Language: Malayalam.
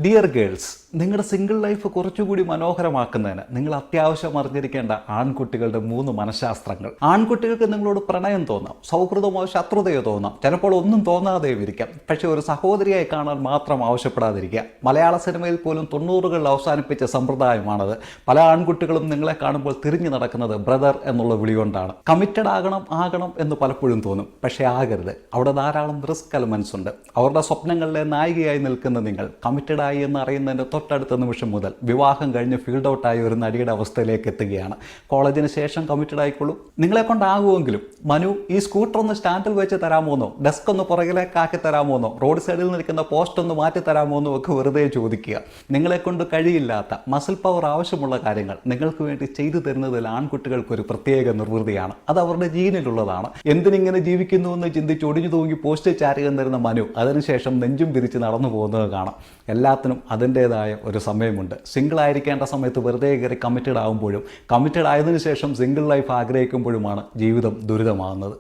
ഡിയർ ഗേൾസ്, നിങ്ങളുടെ സിംഗിൾ ലൈഫ് കുറച്ചുകൂടി മനോഹരമാക്കുന്നതിന് നിങ്ങൾ അത്യാവശ്യം അറിഞ്ഞിരിക്കേണ്ട ആൺകുട്ടികളുടെ 3 മനഃശാസ്ത്രങ്ങൾ. ആൺകുട്ടികൾക്ക് നിങ്ങളോട് പ്രണയം തോന്നാം, സൗഹൃദമോ ശത്രുതയോ തോന്നാം, ചിലപ്പോൾ ഒന്നും തോന്നാതെയും ഇരിക്കാം. പക്ഷേ ഒരു സഹോദരിയായി കാണാൻ മാത്രം ആവശ്യപ്പെടാതിരിക്കുക. മലയാള സിനിമയിൽ പോലും 90കളിൽ അവസാനിപ്പിച്ച സമ്പ്രദായമാണത്. പല ആൺകുട്ടികളും നിങ്ങളെ കാണുമ്പോൾ തിരിഞ്ഞു നടക്കുന്നത് ബ്രദർ എന്നുള്ള വിളി കൊണ്ടാണ്. കമ്മിറ്റഡ് ആകണം എന്ന് പലപ്പോഴും തോന്നും, പക്ഷേ ആകരുത്. അവിടെ ധാരാളം റിസ്ക് എലമെന്റ്സ് ഉണ്ട്. അവരുടെ സ്വപ്നങ്ങളിലെ നായികയായി നിൽക്കുന്ന നിങ്ങൾ കമ്മിറ്റഡ് ആയി എന്ന് അറിയുന്നതിൻ്റെ തൊട്ടടുത്ത നിമിഷം മുതൽ വിവാഹം കഴിഞ്ഞ് ഫീൽഡ് ഔട്ടായി ഒരു നടിയുടെ അവസ്ഥയിലേക്ക് എത്തുകയാണ്. കോളേജിന് ശേഷം കമ്മിറ്റഡ് ആയിക്കോളൂ. നിങ്ങളെ കൊണ്ടാകുമെങ്കിലും മനു, ഈ സ്കൂട്ടർ ഒന്ന് സ്റ്റാൻഡിൽ വെച്ച് തരാമോന്നോ, ഡെസ്ക് ഒന്ന് പുറകിലേക്കാക്കി തരാമോന്നോ, റോഡ് സൈഡിൽ നിൽക്കുന്ന പോസ്റ്റ് ഒന്ന് മാറ്റി തരാമോന്നോ ഒക്കെ വെറുതെ ചോദിക്കുക. നിങ്ങളെ കൊണ്ട് കഴിയില്ലാത്ത മസിൽ പവർ ആവശ്യമുള്ള കാര്യങ്ങൾ നിങ്ങൾക്ക് വേണ്ടി ചെയ്തു തരുന്നതിൽ ആൺകുട്ടികൾക്ക് ഒരു പ്രത്യേക നിർവൃതിയാണ്. അത് അവരുടെ ജീനിലുള്ളതാണ്. എന്തിനിങ്ങനെ ജീവിക്കുന്നു എന്ന് ചിന്തിച്ച് ഒടിഞ്ഞു തൂങ്ങി പോസ്റ്റ് ചാരുക തരുന്ന മനു അതിനുശേഷം നെഞ്ചും പിരിച്ച് നടന്നു പോകുന്നത് കാണാം. എല്ലാത്തിനും അതിൻ്റേതായ ഒരു സമയമുണ്ട്. സിംഗിൾ ആയിരിക്കേണ്ട സമയത്ത് വെറുതെ കയറി കമ്മിറ്റഡ് ആകുമ്പോഴും കമ്മിറ്റഡ് ആയതിനു ശേഷം സിംഗിൾ ലൈഫ് ആഗ്രഹിക്കുമ്പോഴുമാണ് ജീവിതം ദുരിതമാകുന്നത്.